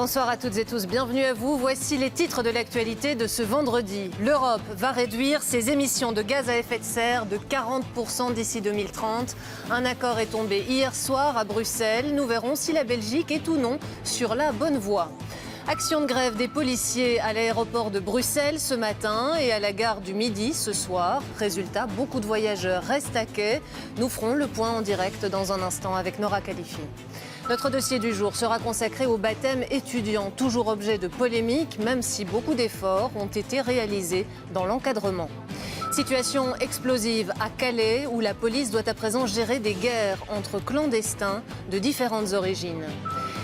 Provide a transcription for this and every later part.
Bonsoir à toutes et tous, bienvenue à vous. Voici les titres de l'actualité de ce vendredi. L'Europe va réduire ses émissions de gaz à effet de serre de 40% d'ici 2030. Un accord est tombé hier soir à Bruxelles. Nous verrons si la Belgique est ou non sur la bonne voie. Action de grève des policiers à l'aéroport de Bruxelles ce matin et à la gare du Midi ce soir. Résultat, beaucoup de voyageurs restent à quai. Nous ferons le point en direct dans un instant avec Nora Khalifi. Notre dossier du jour sera consacré au baptême étudiant, toujours objet de polémique, même si beaucoup d'efforts ont été réalisés dans l'encadrement. Situation explosive à Calais, où la police doit à présent gérer des guerres entre clandestins de différentes origines.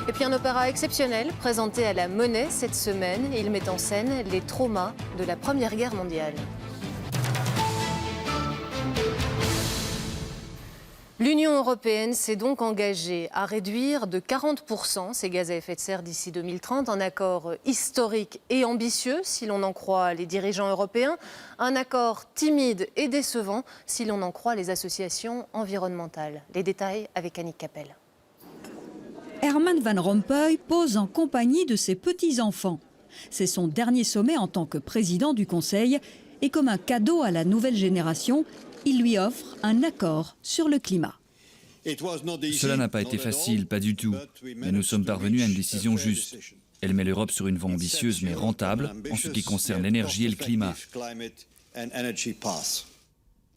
Et puis un opéra exceptionnel présenté à la Monnaie cette semaine. Il met en scène les traumas de la Première Guerre mondiale. L'Union européenne s'est donc engagée à réduire de 40% ses gaz à effet de serre d'ici 2030, un accord historique et ambitieux si l'on en croit les dirigeants européens, un accord timide et décevant si l'on en croit les associations environnementales. Les détails avec Annick Capel. Herman Van Rompuy pose en compagnie de ses petits-enfants. C'est son dernier sommet en tant que président du Conseil et comme un cadeau à la nouvelle génération, il lui offre un accord sur le climat. Cela n'a pas été facile, pas du tout. Mais nous sommes parvenus à une décision juste. Elle met l'Europe sur une voie ambitieuse mais rentable en ce qui concerne l'énergie et le climat.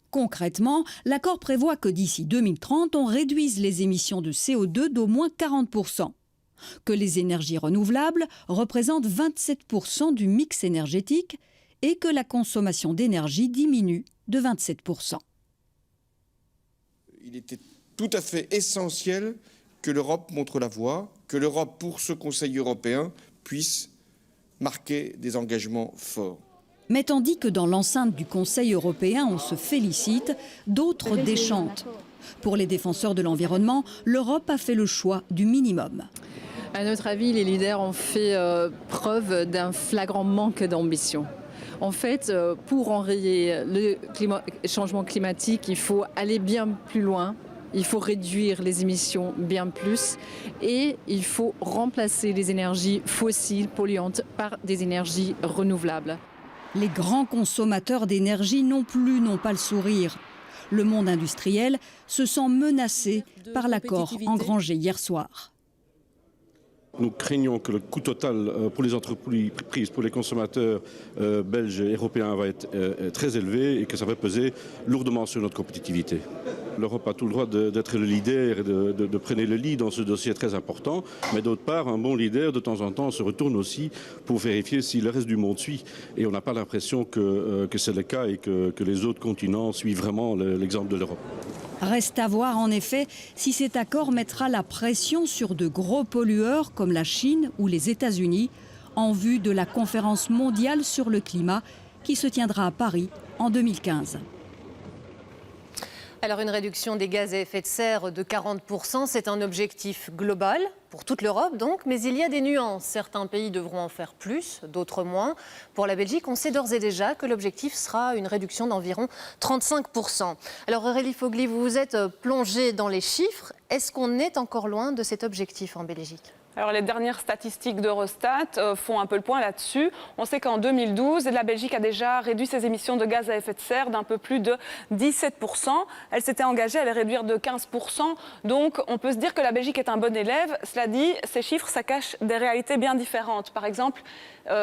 Concrètement, l'accord prévoit que d'ici 2030, on réduise les émissions de CO2 d'au moins 40%. Que les énergies renouvelables représentent 27% du mix énergétique et que la consommation d'énergie diminue de 27%. Il était tout à fait essentiel que l'Europe montre la voie, que l'Europe, pour ce Conseil européen, puisse marquer des engagements forts. Mais tandis que dans l'enceinte du Conseil européen, on se félicite, d'autres déchantent. Pour les défenseurs de l'environnement, l'Europe a fait le choix du minimum. À notre avis, les leaders ont fait preuve d'un flagrant manque d'ambition. En fait, pour enrayer le changement climatique, il faut aller bien plus loin. Il faut réduire les émissions bien plus et il faut remplacer les énergies fossiles polluantes par des énergies renouvelables. Les grands consommateurs d'énergie non plus n'ont pas le sourire. Le monde industriel se sent menacé par l'accord engrangé hier soir. Nous craignons que le coût total pour les entreprises, pour les consommateurs belges et européens va être très élevé et que ça va peser lourdement sur notre compétitivité. L'Europe a tout le droit d'être le leader et de prendre le lead dans ce dossier très important, mais d'autre part, un bon leader de temps en temps se retourne aussi pour vérifier si le reste du monde suit. Et on n'a pas l'impression que c'est le cas et que les autres continents suivent vraiment l'exemple de l'Europe. Reste à voir en effet si cet accord mettra la pression sur de gros pollueurs comme la Chine ou les États-Unis en vue de la conférence mondiale sur le climat qui se tiendra à Paris en 2015. Alors une réduction des gaz à effet de serre de 40%, c'est un objectif global pour toute l'Europe donc, mais il y a des nuances. Certains pays devront en faire plus, d'autres moins. Pour la Belgique, on sait d'ores et déjà que l'objectif sera une réduction d'environ 35%. Alors Aurélie Fogli, vous vous êtes plongée dans les chiffres. Est-ce qu'on est encore loin de cet objectif en Belgique ? Alors les dernières statistiques d'Eurostat font un peu le point là-dessus. On sait qu'en 2012, la Belgique a déjà réduit ses émissions de gaz à effet de serre d'un peu plus de 17%. Elle s'était engagée à les réduire de 15%. Donc on peut se dire que la Belgique est un bon élève. Cela dit, ces chiffres, ça cache des réalités bien différentes. Par exemple,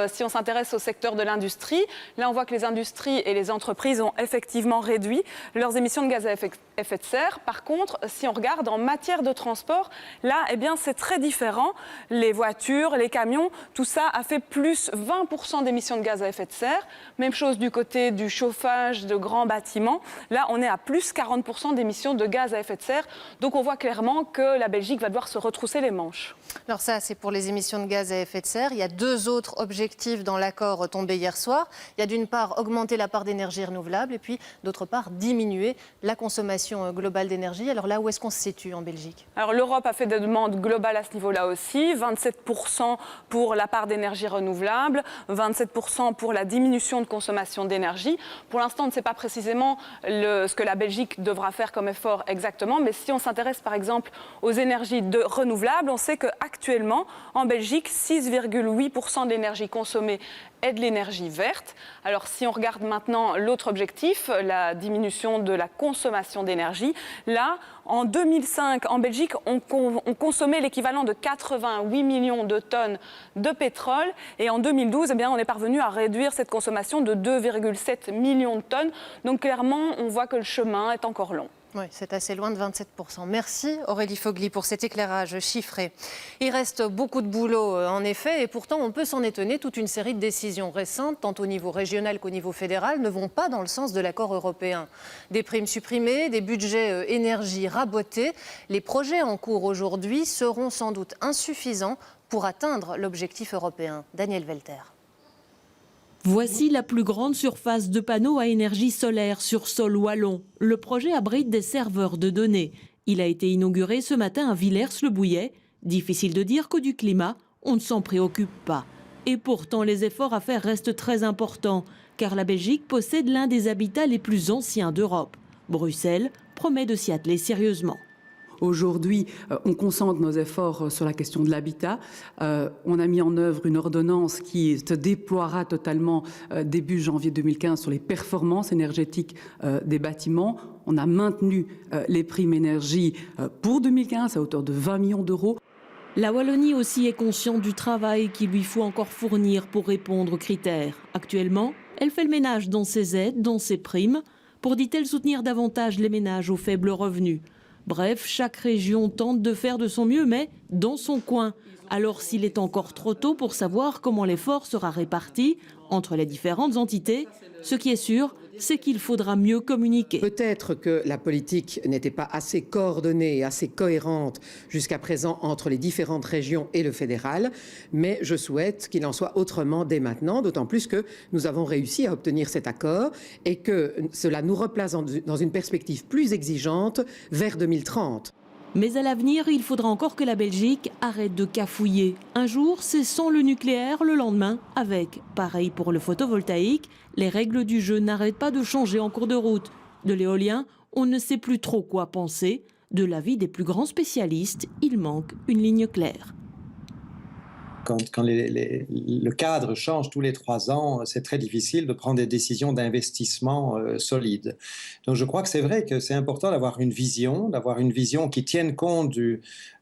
si on s'intéresse au secteur de l'industrie, là on voit que les industries et les entreprises ont effectivement réduit leurs émissions de gaz à effet de serre. Par contre, si on regarde en matière de transport, là eh bien, c'est très différent. Les voitures, les camions, tout ça a fait plus 20% d'émissions de gaz à effet de serre. Même chose du côté du chauffage de grands bâtiments. Là, on est à plus 40% d'émissions de gaz à effet de serre. Donc on voit clairement que la Belgique va devoir se retrousser les manches. Alors ça, c'est pour les émissions de gaz à effet de serre. Il y a deux autres objectifs dans l'accord tombé hier soir. Il y a d'une part augmenter la part d'énergie renouvelable et puis d'autre part diminuer la consommation globale d'énergie. Alors là, où est-ce qu'on se situe en Belgique ? Alors l'Europe a fait des demandes globales à ce niveau-là aussi. aussi, 27% pour la part d'énergie renouvelable, 27% pour la diminution de consommation d'énergie. Pour l'instant, on ne sait pas précisément ce que la Belgique devra faire comme effort exactement, mais si on s'intéresse par exemple aux énergies renouvelables, on sait qu'actuellement, en Belgique, 6,8% de l'énergie consommée est de l'énergie verte. Alors si on regarde maintenant l'autre objectif, la diminution de la consommation d'énergie, là, en 2005, en Belgique, on consommait l'équivalent de 88 millions de tonnes de pétrole. Et en 2012, eh bien, on est parvenu à réduire cette consommation de 2,7 millions de tonnes. Donc clairement, on voit que le chemin est encore long. Oui, c'est assez loin de 27%. Merci Aurélie Fogli pour cet éclairage chiffré. Il reste beaucoup de boulot en effet, et pourtant on peut s'en étonner. Toute une série de décisions récentes, tant au niveau régional qu'au niveau fédéral, ne vont pas dans le sens de l'accord européen. Des primes supprimées, des budgets énergie rabotés. Les projets en cours aujourd'hui seront sans doute insuffisants pour atteindre l'objectif européen. Daniel Welter. Voici la plus grande surface de panneaux à énergie solaire sur sol wallon. Le projet abrite des serveurs de données. Il a été inauguré ce matin à Villers-le-Bouillet. Difficile de dire qu'au du climat, on ne s'en préoccupe pas. Et pourtant, les efforts à faire restent très importants, car la Belgique possède l'un des habitats les plus anciens d'Europe. Bruxelles promet de s'y atteler sérieusement. Aujourd'hui, on concentre nos efforts sur la question de l'habitat. On a mis en œuvre une ordonnance qui se déploiera totalement début janvier 2015 sur les performances énergétiques des bâtiments. On a maintenu les primes énergie pour 2015 à hauteur de 20 millions d'euros. La Wallonie aussi est consciente du travail qu'il lui faut encore fournir pour répondre aux critères. Actuellement, elle fait le ménage dans ses aides, dans ses primes, pour, dit-elle, soutenir davantage les ménages aux faibles revenus. Bref, chaque région tente de faire de son mieux, mais dans son coin. Alors s'il est encore trop tôt pour savoir comment l'effort sera réparti entre les différentes entités, ce qui est sûr, c'est qu'il faudra mieux communiquer. Peut-être que la politique n'était pas assez coordonnée et assez cohérente jusqu'à présent entre les différentes régions et le fédéral, mais je souhaite qu'il en soit autrement dès maintenant, d'autant plus que nous avons réussi à obtenir cet accord et que cela nous replace dans une perspective plus exigeante vers 2030. Mais à l'avenir, il faudra encore que la Belgique arrête de cafouiller. Un jour, c'est sans le nucléaire, le lendemain, avec. Pareil pour le photovoltaïque, les règles du jeu n'arrêtent pas de changer en cours de route. De l'éolien, on ne sait plus trop quoi penser. De l'avis des plus grands spécialistes, il manque une ligne claire. Quand le cadre change tous les 3 ans, c'est très difficile de prendre des décisions d'investissement solides. Donc je crois que c'est vrai que c'est important d'avoir une vision qui tienne compte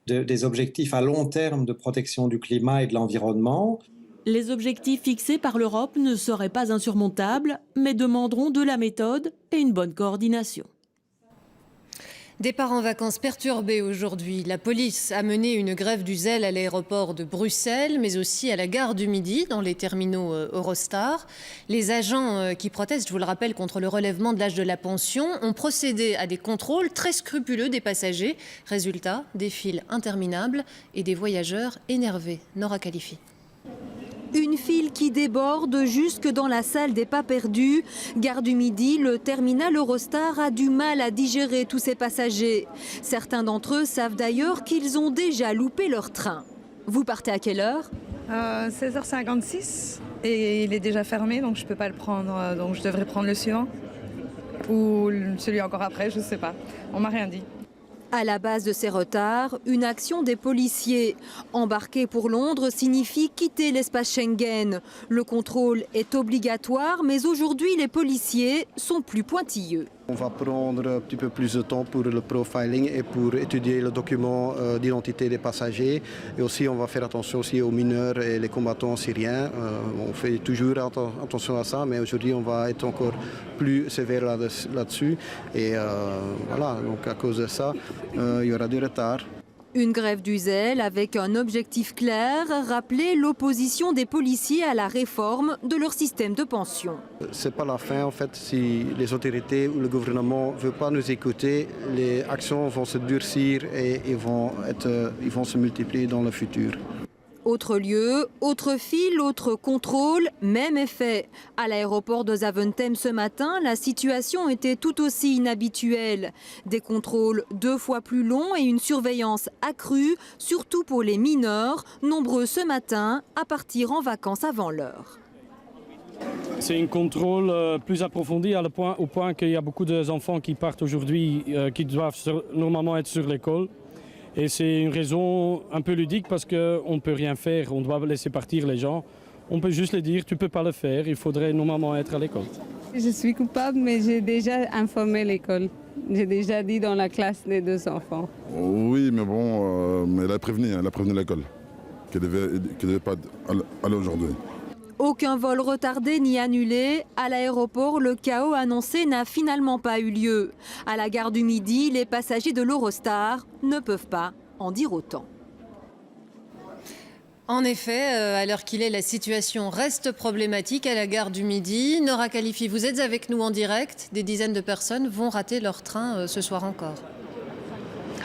des objectifs à long terme de protection du climat et de l'environnement. Les objectifs fixés par l'Europe ne seraient pas insurmontables, mais demanderont de la méthode et une bonne coordination. Départ en vacances perturbé aujourd'hui. La police a mené une grève du zèle à l'aéroport de Bruxelles, mais aussi à la gare du Midi, dans les terminaux Eurostar. Les agents qui protestent, je vous le rappelle, contre le relèvement de l'âge de la pension, ont procédé à des contrôles très scrupuleux des passagers. Résultat, des files interminables et des voyageurs énervés. Nora Khalifi. Une file qui déborde jusque dans la salle des pas perdus. Gare du Midi, le terminal Eurostar a du mal à digérer tous ces passagers. Certains d'entre eux savent d'ailleurs qu'ils ont déjà loupé leur train. Vous partez à quelle heure ? 16h56 et il est déjà fermé, donc je ne peux pas le prendre, donc je devrais prendre le suivant. Ou celui encore après, je ne sais pas. On m'a rien dit. À la base de ces retards, une action des policiers. Embarquer pour Londres signifie quitter l'espace Schengen. Le contrôle est obligatoire, mais aujourd'hui, les policiers sont plus pointilleux. On va prendre un petit peu plus de temps pour le profiling et pour étudier le document d'identité des passagers. Et aussi, on va faire attention aussi aux mineurs et les combattants syriens. On fait toujours attention à ça, mais aujourd'hui, on va être encore plus sévère là-dessus. Et voilà, donc à cause de ça, il y aura du retard. Une grève du zèle avec un objectif clair, rappeler l'opposition des policiers à la réforme de leur système de pension. Ce n'est pas la fin en fait. Si les autorités ou le gouvernement ne veulent pas nous écouter, les actions vont se durcir et ils vont se multiplier dans le futur. Autre lieu, autre file, autre contrôle, même effet. À l'aéroport de Zaventem ce matin, la situation était tout aussi inhabituelle. Des contrôles 2 fois plus longs et une surveillance accrue, surtout pour les mineurs, nombreux ce matin à partir en vacances avant l'heure. C'est un contrôle plus approfondi au point qu'il y a beaucoup d'enfants qui partent aujourd'hui, qui doivent normalement être sur l'école. Et c'est une raison un peu ludique parce qu'on ne peut rien faire, on doit laisser partir les gens. On peut juste les dire, tu ne peux pas le faire, il faudrait normalement être à l'école. Je suis coupable, mais j'ai déjà informé l'école. J'ai déjà dit dans la classe des 2 enfants. Oui, mais bon, mais elle a prévenu l'école qu'elle ne devait pas aller aujourd'hui. Aucun vol retardé ni annulé. À l'aéroport, le chaos annoncé n'a finalement pas eu lieu. À la gare du Midi, les passagers de l'Eurostar ne peuvent pas en dire autant. En effet, à l'heure qu'il est, la situation reste problématique à la gare du Midi. Nora Khalifi, vous êtes avec nous en direct. Des dizaines de personnes vont rater leur train ce soir encore.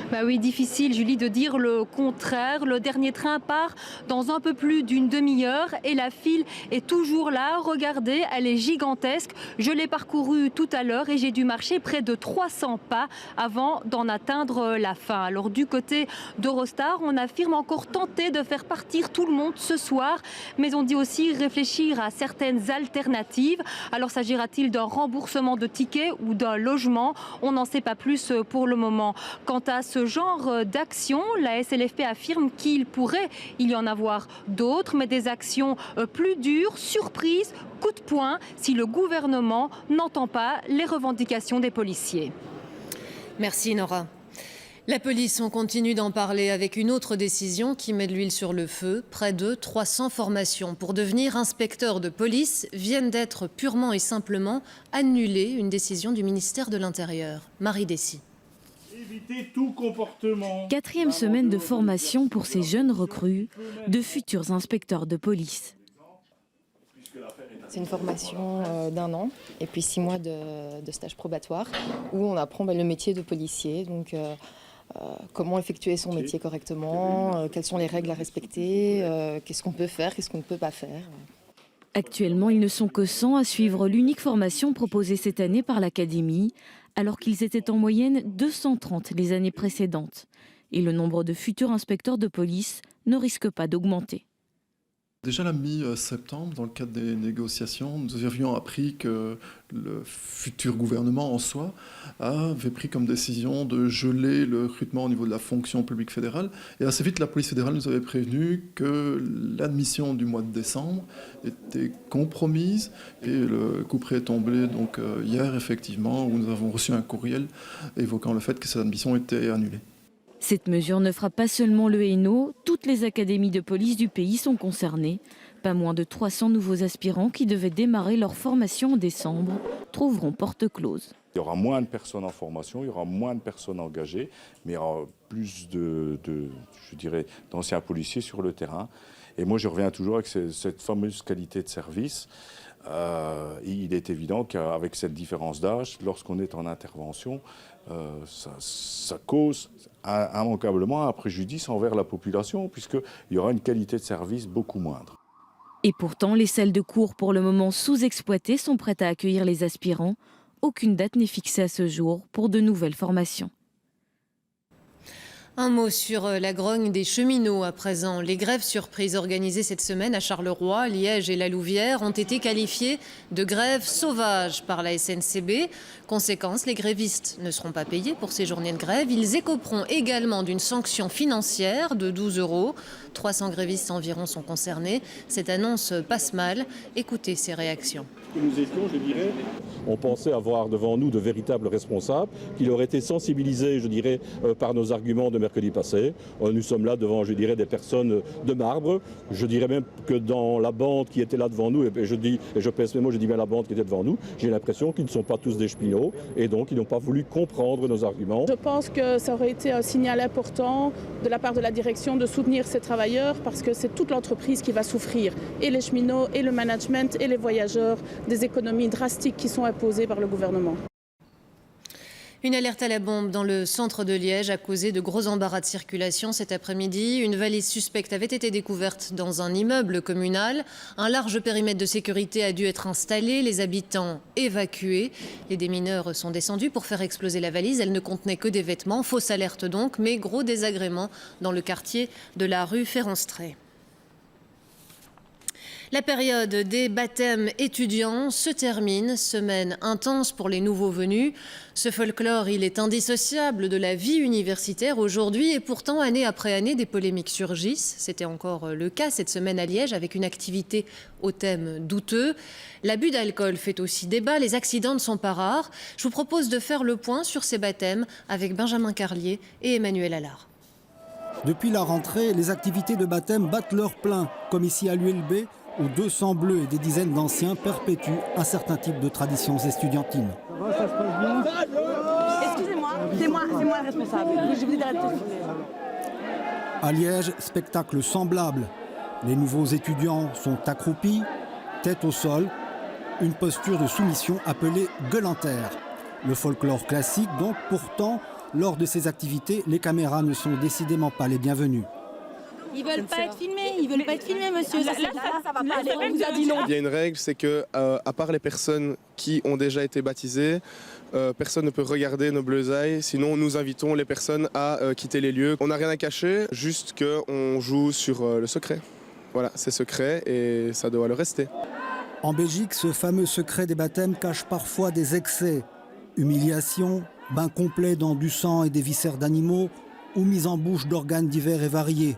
Bah oui, difficile, Julie, de dire le contraire. Le dernier train part dans un peu plus d'une demi-heure et la file est toujours là. Regardez, elle est gigantesque. Je l'ai parcourue tout à l'heure et j'ai dû marcher près de 300 pas avant d'en atteindre la fin. Alors du côté d'Eurostar, on affirme encore tenter de faire partir tout le monde ce soir, mais on dit aussi réfléchir à certaines alternatives. Alors s'agira-t-il d'un remboursement de tickets ou d'un logement? On n'en sait pas plus pour le moment. Quant à ce genre d'action, la SLFP affirme qu'il pourrait y en avoir d'autres, mais des actions plus dures, surprises, coup de poing, si le gouvernement n'entend pas les revendications des policiers. Merci Nora. La police, on continue d'en parler avec une autre décision qui met de l'huile sur le feu. Près de 300 formations pour devenir inspecteur de police viennent d'être purement et simplement annulées. Une décision du ministère de l'Intérieur. Marie Dessy. Tout comportement. 4e semaine de formation pour ces jeunes recrues, de futurs inspecteurs de police. C'est une formation d'1 an et puis 6 mois de stage probatoire où on apprend le métier de policier. Donc, comment effectuer son métier correctement, quelles sont les règles à respecter, qu'est-ce qu'on peut faire, qu'est-ce qu'on ne peut pas faire. Actuellement, ils ne sont que 100 à suivre l'unique formation proposée cette année par l'Académie, alors qu'ils étaient en moyenne 230 les années précédentes. Et le nombre de futurs inspecteurs de police ne risque pas d'augmenter. Déjà la mi-septembre, dans le cadre des négociations, nous avions appris que le futur gouvernement en soi avait pris comme décision de geler le recrutement au niveau de la fonction publique fédérale. Et assez vite, la police fédérale nous avait prévenu que l'admission du mois de décembre était compromise. Et le couperet est tombé donc, hier, effectivement, où nous avons reçu un courriel évoquant le fait que cette admission était annulée. Cette mesure ne frappe pas seulement le Hainaut, toutes les académies de police du pays sont concernées. Pas moins de 300 nouveaux aspirants qui devaient démarrer leur formation en décembre trouveront porte close. Il y aura moins de personnes en formation, il y aura moins de personnes engagées, mais il y aura plus d'anciens policiers sur le terrain. Et moi je reviens toujours avec cette fameuse qualité de service. Il est évident qu'avec cette différence d'âge, lorsqu'on est en intervention, ça cause immanquablement un préjudice envers la population, puisqu'il y aura une qualité de service beaucoup moindre. Et pourtant, les salles de cours, pour le moment sous-exploitées, sont prêtes à accueillir les aspirants. Aucune date n'est fixée à ce jour pour de nouvelles formations. Un mot sur la grogne des cheminots à présent. Les grèves surprises organisées cette semaine à Charleroi, Liège et la Louvière ont été qualifiées de grèves sauvages par la SNCB. Conséquence, les grévistes ne seront pas payés pour ces journées de grève. Ils écoperont également d'une sanction financière de 12 €. 300 grévistes environ sont concernés. Cette annonce passe mal. Écoutez ces réactions. Nous étions, je dirais, on pensait avoir devant nous de véritables responsables, qui auraient été sensibilisés, je dirais, par nos arguments de mercredi passé. Nous sommes là devant, je dirais, des personnes de marbre. Je dirais même que dans la bande qui était là devant nous, et je pèse mes mots, je dis bien la bande qui était devant nous, j'ai l'impression qu'ils ne sont pas tous des cheminots et donc ils n'ont pas voulu comprendre nos arguments. Je pense que ça aurait été un signal important de la part de la direction de soutenir ces travailleurs parce que c'est toute l'entreprise qui va souffrir, et les cheminots, et le management, et les voyageurs, des économies drastiques qui sont imposées par le gouvernement. Une alerte à la bombe dans le centre de Liège a causé de gros embarras de circulation cet après-midi. Une valise suspecte avait été découverte dans un immeuble communal. Un large périmètre de sécurité a dû être installé, les habitants évacués. Les démineurs sont descendus pour faire exploser la valise. Elle ne contenait que des vêtements. Fausse alerte donc, mais gros désagrément dans le quartier de la rue Ferranstrée. La période des baptêmes étudiants se termine, semaine intense pour les nouveaux venus. Ce folklore, il est indissociable de la vie universitaire aujourd'hui et pourtant, année après année, des polémiques surgissent. C'était encore le cas cette semaine à Liège avec une activité au thème douteux. L'abus d'alcool fait aussi débat, les accidents ne sont pas rares. Je vous propose de faire le point sur ces baptêmes avec Benjamin Carlier et Emmanuel Allard. Depuis la rentrée, les activités de baptême battent leur plein, comme ici à l'ULB, où 200 bleus et des dizaines d'anciens perpétuent un certain type de traditions estudiantines. Ça se passe bien ? Excusez-moi, c'est moi le responsable. Je vous dis d'arrêter. À Liège, spectacle semblable. Les nouveaux étudiants sont accroupis, tête au sol, une posture de soumission appelée gueule en terre. Le folklore classique donc, pourtant, lors de ces activités, les caméras ne sont décidément pas les bienvenues. Ils veulent pas être filmés, monsieur. Là, ça va pas aller. On vous a dit non. Il y a une règle, c'est que à part les personnes qui ont déjà été baptisées, personne ne peut regarder nos bleusailles. Sinon, nous invitons les personnes à quitter les lieux. On n'a rien à cacher, juste qu'on joue sur le secret. Voilà, c'est secret et ça doit le rester. En Belgique, ce fameux secret des baptêmes cache parfois des excès. Humiliation, bain complet dans du sang et des viscères d'animaux ou mise en bouche d'organes divers et variés.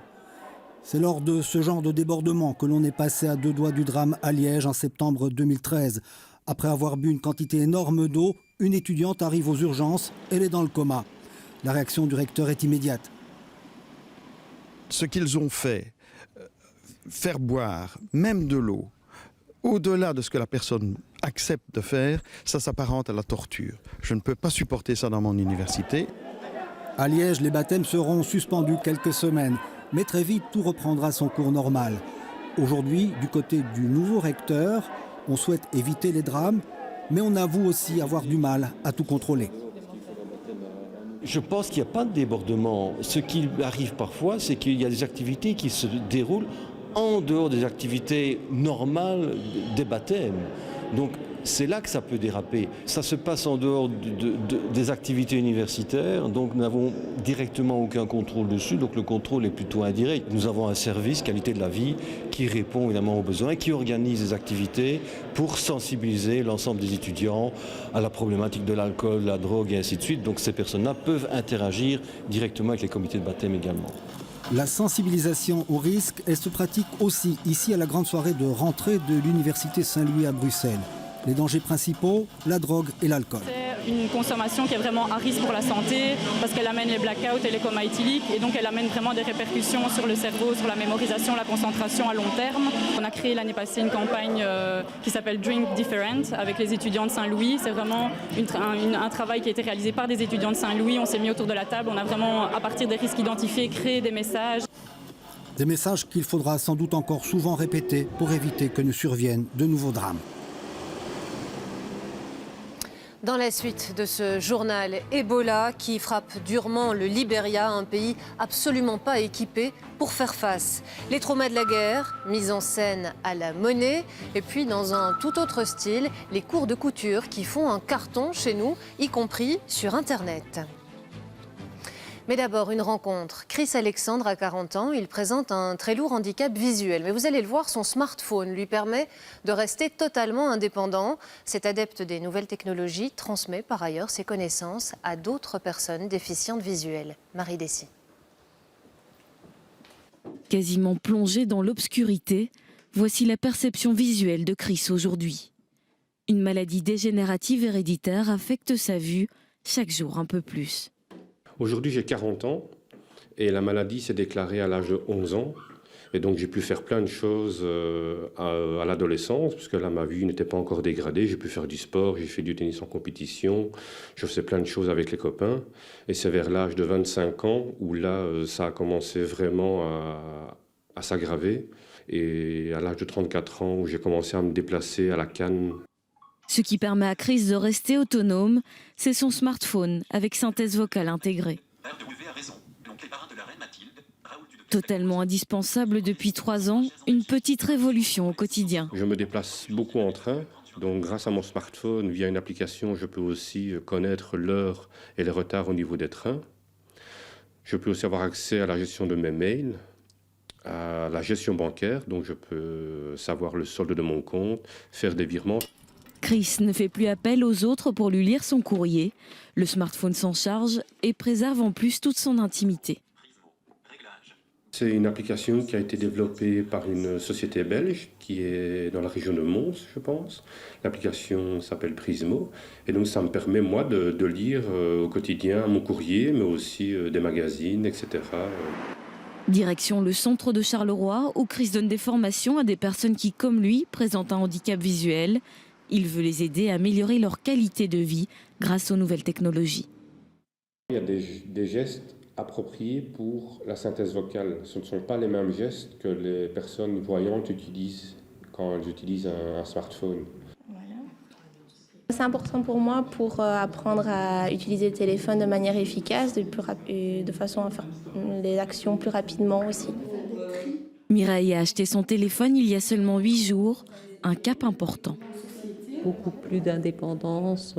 C'est lors de ce genre de débordement que l'on est passé à 2 doigts du drame à Liège en septembre 2013. Après avoir bu une quantité énorme d'eau, une étudiante arrive aux urgences, elle est dans le coma. La réaction du recteur est immédiate. Ce qu'ils ont fait, faire boire même de l'eau, au-delà de ce que la personne accepte de faire, ça s'apparente à la torture. Je ne peux pas supporter ça dans mon université. À Liège, les baptêmes seront suspendus quelques semaines. Mais très vite, tout reprendra son cours normal. Aujourd'hui, du côté du nouveau recteur, on souhaite éviter les drames, mais on avoue aussi avoir du mal à tout contrôler. Je pense qu'il n'y a pas de débordement. Ce qui arrive parfois, c'est qu'il y a des activités qui se déroulent en dehors des activités normales des baptêmes. Donc, c'est là que ça peut déraper. Ça se passe en dehors des activités universitaires, donc nous n'avons directement aucun contrôle dessus, donc le contrôle est plutôt indirect. Nous avons un service qualité de la vie qui répond évidemment aux besoins et qui organise des activités pour sensibiliser l'ensemble des étudiants à la problématique de l'alcool, la drogue et ainsi de suite. Donc ces personnes-là peuvent interagir directement avec les comités de baptême également. La sensibilisation au risque, elle se pratique aussi ici à la grande soirée de rentrée de l'Université Saint-Louis à Bruxelles. Les dangers principaux, la drogue et l'alcool. C'est une consommation qui est vraiment à risque pour la santé parce qu'elle amène les blackouts et les comas éthyliques et donc elle amène vraiment des répercussions sur le cerveau, sur la mémorisation, la concentration à long terme. On a créé l'année passée une campagne qui s'appelle Drink Different avec les étudiants de Saint-Louis. C'est vraiment un travail qui a été réalisé par des étudiants de Saint-Louis. On s'est mis autour de la table, on a vraiment, à partir des risques identifiés, créé des messages. Des messages qu'il faudra sans doute encore souvent répéter pour éviter que ne surviennent de nouveaux drames. Dans la suite de ce journal, Ebola qui frappe durement le Libéria, un pays absolument pas équipé pour faire face. Les traumas de la guerre, mis en scène à la monnaie, et puis dans un tout autre style, les cours de couture qui font un carton chez nous, y compris sur Internet. Mais d'abord, une rencontre. Chris Alexandre a 40 ans, il présente un très lourd handicap visuel. Mais vous allez le voir, son smartphone lui permet de rester totalement indépendant. Cet adepte des nouvelles technologies transmet par ailleurs ses connaissances à d'autres personnes déficientes visuelles. Marie Dessy. Quasiment plongé dans l'obscurité, voici la perception visuelle de Chris aujourd'hui. Une maladie dégénérative héréditaire affecte sa vue chaque jour un peu plus. Aujourd'hui, j'ai 40 ans et la maladie s'est déclarée à l'âge de 11 ans. Et donc, j'ai pu faire plein de choses à l'adolescence, parce que là, ma vue n'était pas encore dégradée. J'ai pu faire du sport, j'ai fait du tennis en compétition, je faisais plein de choses avec les copains. Et c'est vers l'âge de 25 ans où là, ça a commencé vraiment à s'aggraver. Et à l'âge de 34 ans, où j'ai commencé à me déplacer à la canne Ce qui permet à Chris de rester autonome, c'est son smartphone avec synthèse vocale intégrée. Totalement indispensable depuis 3 ans, une petite révolution au quotidien. Je me déplace beaucoup en train, donc grâce à mon smartphone, via une application, je peux aussi connaître l'heure et les retards au niveau des trains. Je peux aussi avoir accès à la gestion de mes mails, à la gestion bancaire, donc je peux savoir le solde de mon compte, faire des virements. Chris ne fait plus appel aux autres pour lui lire son courrier. Le smartphone s'en charge et préserve en plus toute son intimité. C'est une application qui a été développée par une société belge qui est dans la région de Mons, je pense. L'application s'appelle Prismo et donc ça me permet moi de lire au quotidien mon courrier, mais aussi des magazines, etc. Direction le centre de Charleroi où Chris donne des formations à des personnes qui, comme lui, présentent un handicap visuel. Il veut les aider à améliorer leur qualité de vie grâce aux nouvelles technologies. Il y a des gestes appropriés pour la synthèse vocale. Ce ne sont pas les mêmes gestes que les personnes voyantes utilisent quand elles utilisent un smartphone. C'est important pour moi pour apprendre à utiliser le téléphone de manière efficace, de façon à faire les actions plus rapidement aussi. Mireille a acheté son téléphone il y a seulement 8 jours, un cap important. Beaucoup plus d'indépendance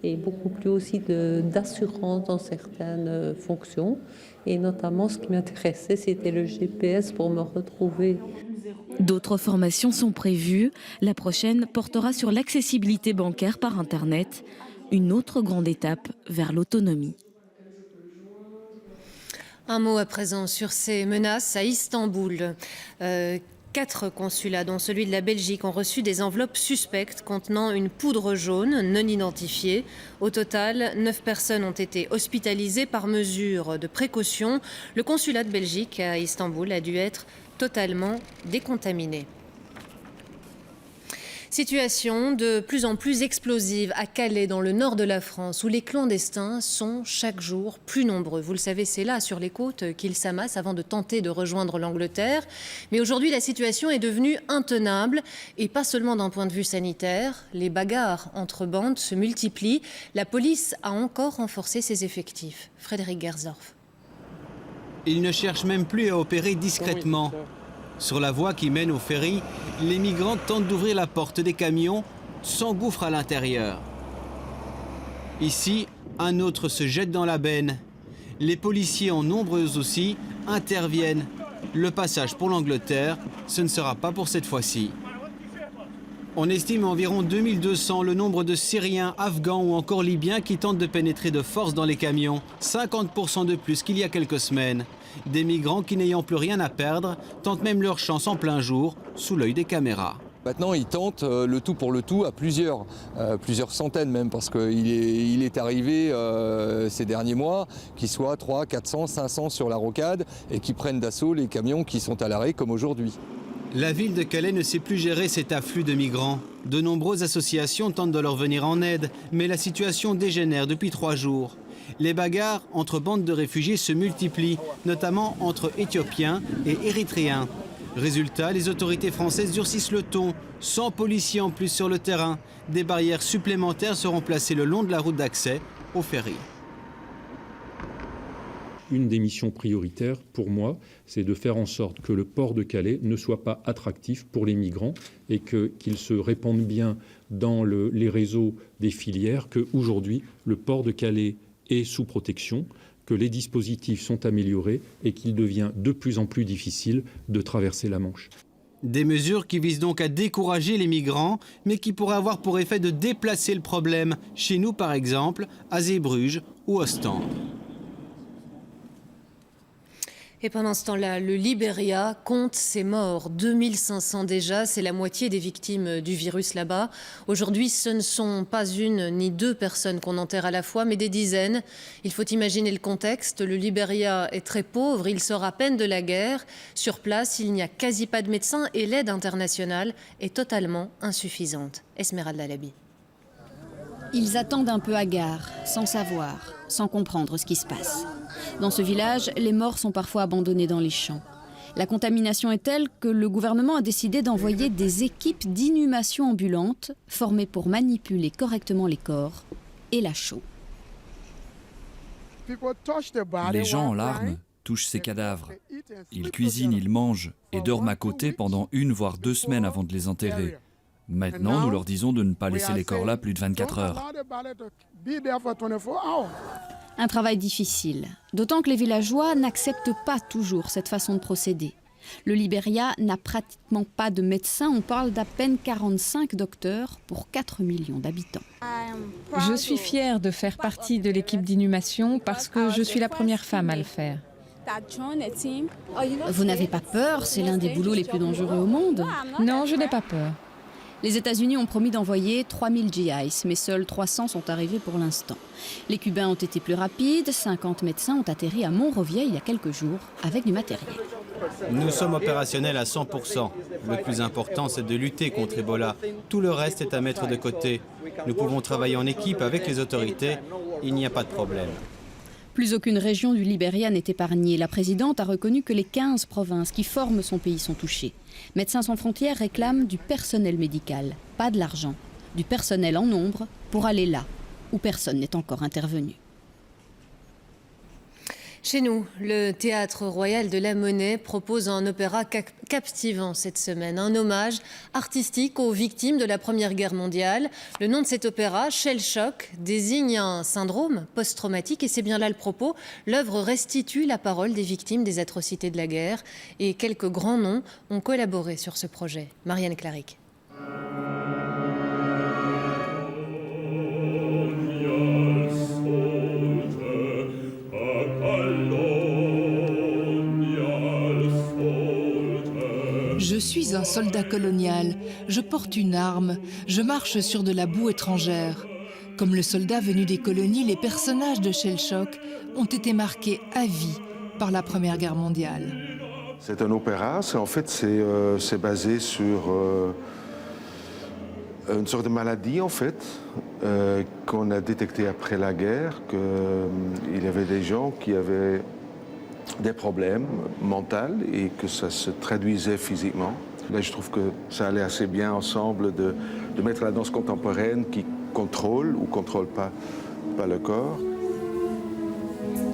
et beaucoup plus aussi d'assurance dans certaines fonctions. Et notamment, ce qui m'intéressait, c'était le GPS pour me retrouver. D'autres formations sont prévues. La prochaine portera sur l'accessibilité bancaire par Internet, une autre grande étape vers l'autonomie. Un mot à présent sur ces menaces à Istanbul. 4 consulats, dont celui de la Belgique, ont reçu des enveloppes suspectes contenant une poudre jaune non identifiée. Au total, 9 personnes ont été hospitalisées par mesure de précaution. Le consulat de Belgique à Istanbul a dû être totalement décontaminé. Situation de plus en plus explosive à Calais, dans le nord de la France, où les clandestins sont chaque jour plus nombreux. Vous le savez, c'est là, sur les côtes, qu'ils s'amassent avant de tenter de rejoindre l'Angleterre. Mais aujourd'hui, la situation est devenue intenable, et pas seulement d'un point de vue sanitaire. Les bagarres entre bandes se multiplient. La police a encore renforcé ses effectifs. Frédéric Gersdorf. Ils ne cherchent même plus à opérer discrètement. Sur la voie qui mène au ferry, les migrants tentent d'ouvrir la porte des camions, s'engouffrent à l'intérieur. Ici, un autre se jette dans la benne. Les policiers, en nombre aussi, interviennent. Le passage pour l'Angleterre, ce ne sera pas pour cette fois-ci. On estime environ 2200 le nombre de Syriens, Afghans ou encore Libyens qui tentent de pénétrer de force dans les camions, 50% de plus qu'il y a quelques semaines. Des migrants qui, n'ayant plus rien à perdre, tentent même leur chance en plein jour, sous l'œil des caméras. Maintenant, ils tentent le tout pour le tout à plusieurs centaines même, parce qu'il est arrivé ces derniers mois qu'ils soient 300, 400, 500 sur la rocade et qui prennent d'assaut les camions qui sont à l'arrêt comme aujourd'hui. La ville de Calais ne sait plus gérer cet afflux de migrants. De nombreuses associations tentent de leur venir en aide, mais la situation dégénère depuis 3 jours. Les bagarres entre bandes de réfugiés se multiplient, notamment entre Éthiopiens et Érythréens. Résultat, les autorités françaises durcissent le ton, 100 policiers en plus sur le terrain. Des barrières supplémentaires seront placées le long de la route d'accès au ferry. Une des missions prioritaires pour moi, c'est de faire en sorte que le port de Calais ne soit pas attractif pour les migrants et qu'il se répande bien dans les réseaux des filières, qu'aujourd'hui le port de Calais est sous protection, que les dispositifs sont améliorés et qu'il devient de plus en plus difficile de traverser la Manche. Des mesures qui visent donc à décourager les migrants, mais qui pourraient avoir pour effet de déplacer le problème, chez nous par exemple, à Zeebrugge ou Ostende. Et pendant ce temps-là, le Libéria compte ses morts. 2500 déjà, c'est la moitié des victimes du virus là-bas. Aujourd'hui, ce ne sont pas 1 ni 2 personnes qu'on enterre à la fois, mais des dizaines. Il faut imaginer le contexte. Le Libéria est très pauvre, il sort à peine de la guerre. Sur place, il n'y a quasi pas de médecins et l'aide internationale est totalement insuffisante. Esmeralda Labi. Ils attendent un peu hagards, sans savoir, sans comprendre ce qui se passe. Dans ce village, les morts sont parfois abandonnés dans les champs. La contamination est telle que le gouvernement a décidé d'envoyer des équipes d'inhumation ambulantes formées pour manipuler correctement les corps et la chaux. Les gens en larmes touchent ces cadavres. Ils cuisinent, ils mangent et dorment à côté pendant 1 voire 2 semaines avant de les enterrer. Maintenant, nous leur disons de ne pas laisser les corps là plus de 24 heures. Un travail difficile, d'autant que les villageois n'acceptent pas toujours cette façon de procéder. Le Libéria n'a pratiquement pas de médecins, on parle d'à peine 45 docteurs pour 4 millions d'habitants. Je suis fière de faire partie de l'équipe d'inhumation parce que je suis la première femme à le faire. Vous n'avez pas peur? C'est l'un des boulots les plus dangereux au monde. Non, je n'ai pas peur. Les États-Unis ont promis d'envoyer 3000 GIs, mais seuls 300 sont arrivés pour l'instant. Les Cubains ont été plus rapides, 50 médecins ont atterri à Monrovia il y a quelques jours avec du matériel. Nous sommes opérationnels à 100%. Le plus important, c'est de lutter contre Ebola. Tout le reste est à mettre de côté. Nous pouvons travailler en équipe avec les autorités. Il n'y a pas de problème. Plus aucune région du Libéria n'est épargnée. La présidente a reconnu que les 15 provinces qui forment son pays sont touchées. Médecins sans frontières réclament du personnel médical, pas de l'argent. Du personnel en nombre pour aller là où personne n'est encore intervenu. Chez nous, le Théâtre Royal de la Monnaie propose un opéra captivant cette semaine, un hommage artistique aux victimes de la Première Guerre mondiale. Le nom de cet opéra, Shell Shock, désigne un syndrome post-traumatique et c'est bien là le propos. L'œuvre restitue la parole des victimes des atrocités de la guerre et quelques grands noms ont collaboré sur ce projet. Marianne Claric. Je suis un soldat colonial, je porte une arme, je marche sur de la boue étrangère. Comme le soldat venu des colonies, les personnages de Shell Shock ont été marqués à vie par la Première Guerre mondiale. C'est un opéra, c'est basé sur une sorte de maladie en fait, qu'on a détectée après la guerre, qu'il y avait des gens qui avaient des problèmes mentaux et que ça se traduisait physiquement. Là, je trouve que ça allait assez bien ensemble de mettre la danse contemporaine qui contrôle ou contrôle pas le corps.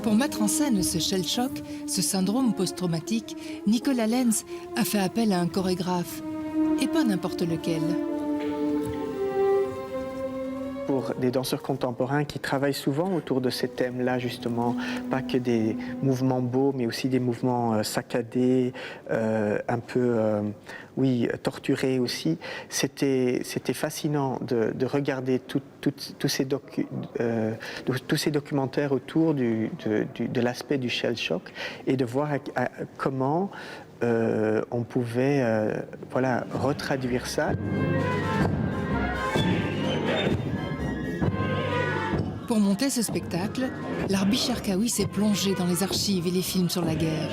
Pour mettre en scène ce shell shock, ce syndrome post-traumatique, Nicolas Lenz a fait appel à un chorégraphe, et pas n'importe lequel. Pour des danseurs contemporains qui travaillent souvent autour de ces thèmes-là, justement, pas que des mouvements beaux, mais aussi des mouvements saccadés, un peu, torturés aussi. C'était fascinant de regarder tous ces documentaires autour de l'aspect du shell shock et de voir comment on pouvait retraduire ça. Pour monter ce spectacle, Larbi Cherkaoui s'est plongé dans les archives et les films sur la guerre.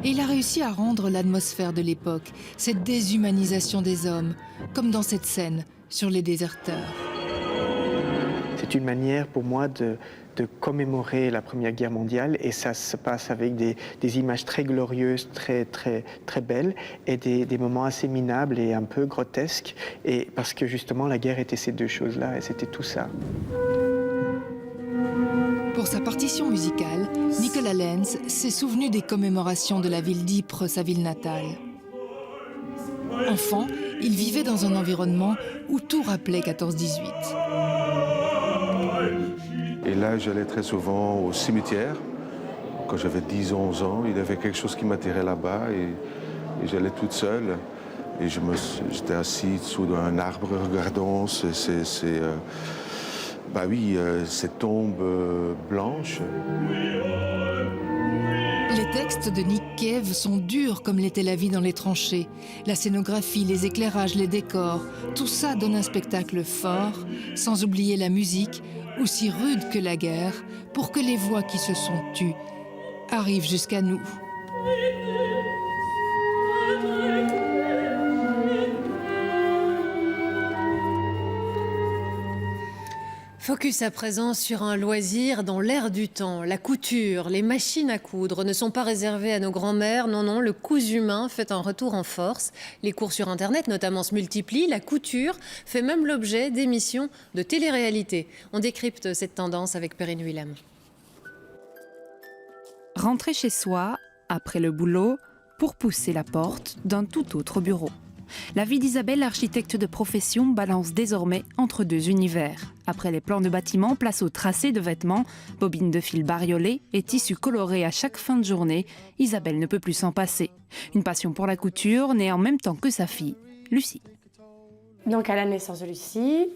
Et il a réussi à rendre l'atmosphère de l'époque, cette déshumanisation des hommes, comme dans cette scène sur les déserteurs. C'est une manière pour moi de commémorer la Première Guerre mondiale et ça se passe avec des images très glorieuses, très belles et des moments assez minables et un peu grotesques et parce que justement la guerre était ces deux choses-là et c'était tout ça. Pour sa partition musicale, Nicolas Lenz s'est souvenu des commémorations de la ville d'Ypres, sa ville natale. Enfant, il vivait dans un environnement où tout rappelait 14-18. Et là, j'allais très souvent au cimetière. Quand j'avais 10-11 ans, il y avait quelque chose qui m'attirait là-bas et j'allais toute seule. Et j'étais assis sous un arbre regardant ces tombes blanches. Les textes de Nick Cave sont durs comme l'était la vie dans les tranchées. La scénographie, les éclairages, les décors, tout ça donne un spectacle fort, sans oublier la musique, aussi rude que la guerre, pour que les voix qui se sont tues arrivent jusqu'à nous. Focus à présent sur un loisir dans l'air du temps. La couture, les machines à coudre ne sont pas réservées à nos grands-mères. Non, non, le cousu humain fait un retour en force. Les cours sur Internet notamment se multiplient. La couture fait même l'objet d'émissions de télé-réalité. On décrypte cette tendance avec Perrine Willem. Rentrer chez soi, après le boulot, pour pousser la porte d'un tout autre bureau. La vie d'Isabelle, architecte de profession, balance désormais entre deux univers. Après les plans de bâtiments, place au tracé de vêtements, bobines de fil bariolées et tissus colorés à chaque fin de journée, Isabelle ne peut plus s'en passer. Une passion pour la couture née en même temps que sa fille, Lucie. Donc à la naissance de Lucie,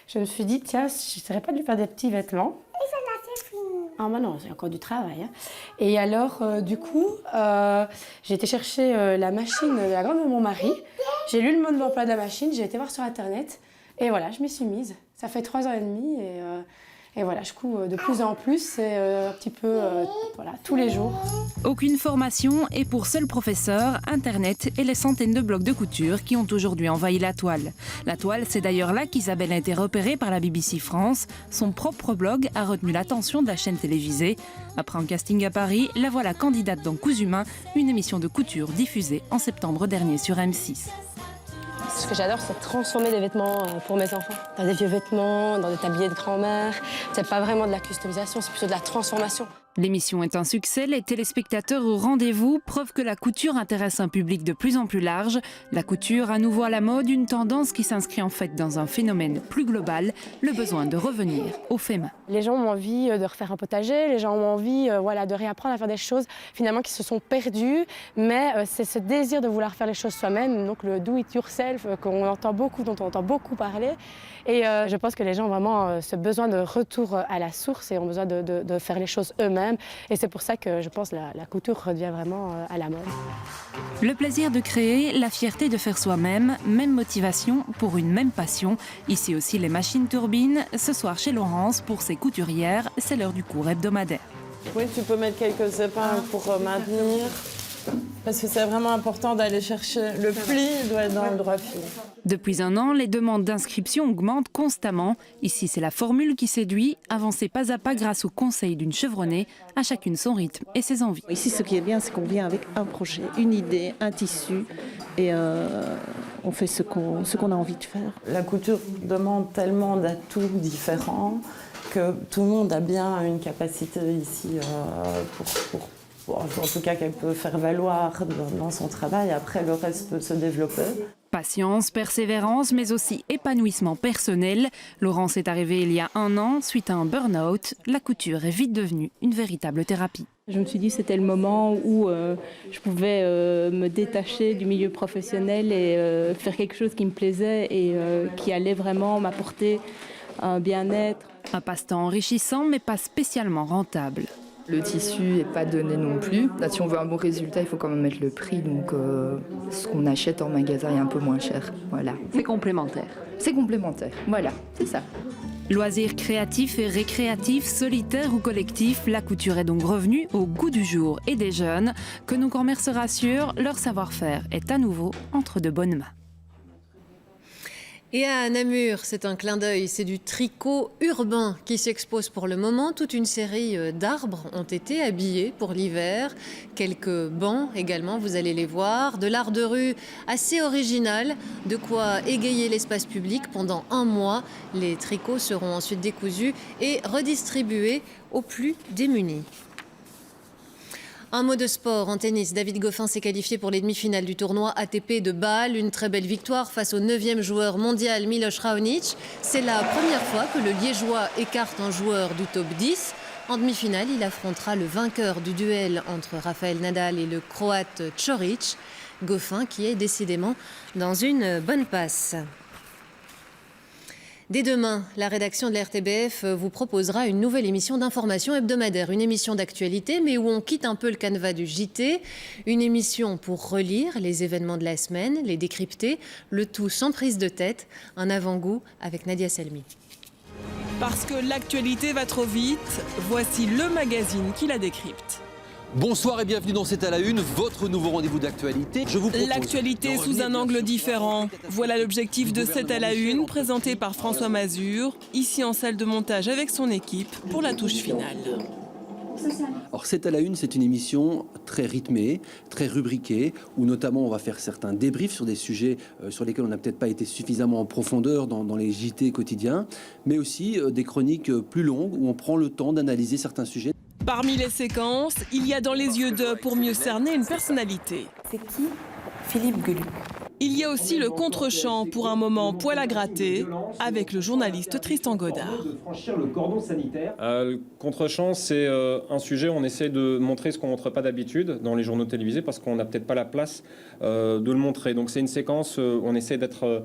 je me suis dit, tiens, je ne serais pas de lui faire des petits vêtements. Et ça n'a pas fini. Ah bah non, c'est encore du travail. Hein. Et alors, du coup, j'ai été chercher la machine de la grande de mon mari. J'ai lu le mode d'emploi de la machine, j'ai été voir sur Internet. Et voilà, je m'y suis mise. Ça fait 3 ans et demi et voilà, je couds de plus en plus, et un petit peu voilà, tous les jours. Aucune formation et pour seul professeur, Internet et les centaines de blogs de couture qui ont aujourd'hui envahi la toile. La toile, c'est d'ailleurs là qu'Isabelle a été repérée par la BBC France. Son propre blog a retenu l'attention de la chaîne télévisée. Après un casting à Paris, la voilà candidate dans Cousu Humain, une émission de couture diffusée en septembre dernier sur M6. Ce que j'adore, c'est transformer des vêtements pour mes enfants. Dans des vieux vêtements, dans des tabliers de grand-mère. C'est pas vraiment de la customisation, c'est plutôt de la transformation. L'émission est un succès, les téléspectateurs au rendez-vous, preuve que la couture intéresse un public de plus en plus large. La couture à nouveau à la mode, une tendance qui s'inscrit en fait dans un phénomène plus global, le besoin de revenir au fait main. Les gens ont envie de refaire un potager, les gens ont envie de réapprendre à faire des choses finalement qui se sont perdues, mais c'est ce désir de vouloir faire les choses soi-même, donc le do it yourself qu'on entend beaucoup, dont on entend beaucoup parler. Et je pense que les gens ont vraiment ce besoin de retour à la source et ont besoin de faire les choses eux-mêmes. Et c'est pour ça que je pense que la couture revient vraiment à la mode. Le plaisir de créer, la fierté de faire soi-même, même motivation pour une même passion. Ici aussi les machines turbines. Ce soir chez Laurence, pour ses couturières, c'est l'heure du cours hebdomadaire. Oui, tu peux mettre quelques épingles pour maintenir. Parce que c'est vraiment important d'aller chercher le pli, il doit être dans le droit fil. Depuis 1 an, les demandes d'inscription augmentent constamment. Ici, c'est la formule qui séduit, avancer pas à pas grâce aux conseils d'une chevronnée, à chacune son rythme et ses envies. Ici, ce qui est bien, c'est qu'on vient avec un projet, une idée, un tissu, et on fait ce qu'on a envie de faire. La couture demande tellement d'atouts différents que tout le monde a bien une capacité ici en tout cas qu'elle peut faire valoir dans son travail. Après, le reste peut se développer. Patience, persévérance, mais aussi épanouissement personnel. Laurence est arrivée il y a 1 an. Suite à un burn-out, la couture est vite devenue une véritable thérapie. Je me suis dit que c'était le moment où je pouvais me détacher du milieu professionnel et faire quelque chose qui me plaisait et qui allait vraiment m'apporter un bien-être. Un passe-temps enrichissant, mais pas spécialement rentable. Le tissu n'est pas donné non plus. Là, si on veut un bon résultat, il faut quand même mettre le prix. Donc, ce qu'on achète en magasin est un peu moins cher. Voilà. C'est complémentaire. C'est complémentaire. Voilà, c'est ça. Loisirs créatifs et récréatifs, solitaires ou collectifs, la couture est donc revenue au goût du jour et des jeunes. Que nos grand-mères se rassurent, leur savoir-faire est à nouveau entre de bonnes mains. Et à Namur, c'est un clin d'œil, c'est du tricot urbain qui s'expose pour le moment. Toute une série d'arbres ont été habillés pour l'hiver. Quelques bancs également, vous allez les voir. De l'art de rue assez original, de quoi égayer l'espace public pendant 1 mois. Les tricots seront ensuite décousus et redistribués aux plus démunis. Un mot de sport en tennis. David Goffin s'est qualifié pour les demi-finales du tournoi ATP de Bâle. Une très belle victoire face au 9e joueur mondial Miloš Raonic. C'est la première fois que le Liégeois écarte un joueur du top 10. En demi-finale, il affrontera le vainqueur du duel entre Rafael Nadal et le Croate Ćorić. Goffin qui est décidément dans une bonne passe. Dès demain, la rédaction de la RTBF vous proposera une nouvelle émission d'information hebdomadaire, une émission d'actualité, mais où on quitte un peu le canevas du JT, une émission pour relire les événements de la semaine, les décrypter, le tout sans prise de tête, un avant-goût avec Nadia Selmi. Parce que l'actualité va trop vite, voici le magazine qui la décrypte. Bonsoir et bienvenue dans C'est à la Une, votre nouveau rendez-vous d'actualité. Je vous propose l'actualité sous un angle différent. Voilà l'objectif de C'est à la Une, présenté par François Mazur, ici en salle de montage avec son équipe pour la touche finale. Alors C'est à la Une, c'est une émission très rythmée, très rubriquée, où notamment on va faire certains débriefs sur des sujets sur lesquels on n'a peut-être pas été suffisamment en profondeur dans les JT quotidiens, mais aussi des chroniques plus longues où on prend le temps d'analyser certains sujets. Parmi les séquences, il y a dans les yeux d'eux pour mieux cerner une personnalité. C'est qui Philippe Geluc. Il y a aussi le contre-champ pour un moment poil à gratter avec le journaliste Tristan Godard. Le contre-champ, c'est un sujet où on essaie de montrer ce qu'on ne montre pas d'habitude dans les journaux télévisés parce qu'on n'a peut-être pas la place de le montrer. Donc c'est une séquence où on essaie d'être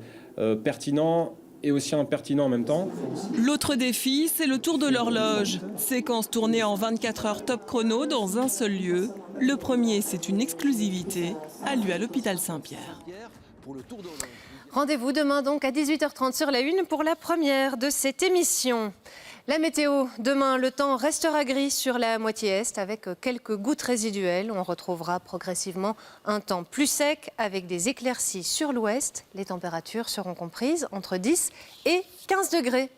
pertinent et aussi impertinent en même temps. L'autre défi, c'est le tour de l'horloge. Séquence tournée en 24 heures top chrono dans un seul lieu. Le premier, c'est une exclusivité, a lieu à l'hôpital Saint-Pierre. Rendez-vous demain donc à 18h30 sur la Une pour la première de cette émission. La météo, demain, le temps restera gris sur la moitié est avec quelques gouttes résiduelles. On retrouvera progressivement un temps plus sec avec des éclaircies sur l'ouest. Les températures seront comprises entre 10 et 15 degrés.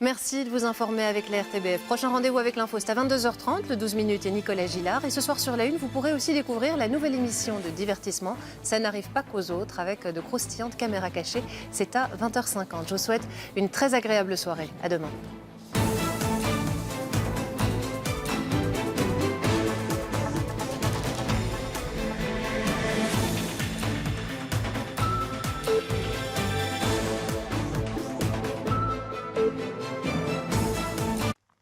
Merci de vous informer avec la RTBF. Prochain rendez-vous avec l'info, c'est à 22h30, le 12 minutes et Nicolas Gillard. Et ce soir sur la Une, vous pourrez aussi découvrir la nouvelle émission de divertissement. Ça n'arrive pas qu'aux autres, avec de croustillantes caméras cachées. C'est à 20h50. Je vous souhaite une très agréable soirée. À demain.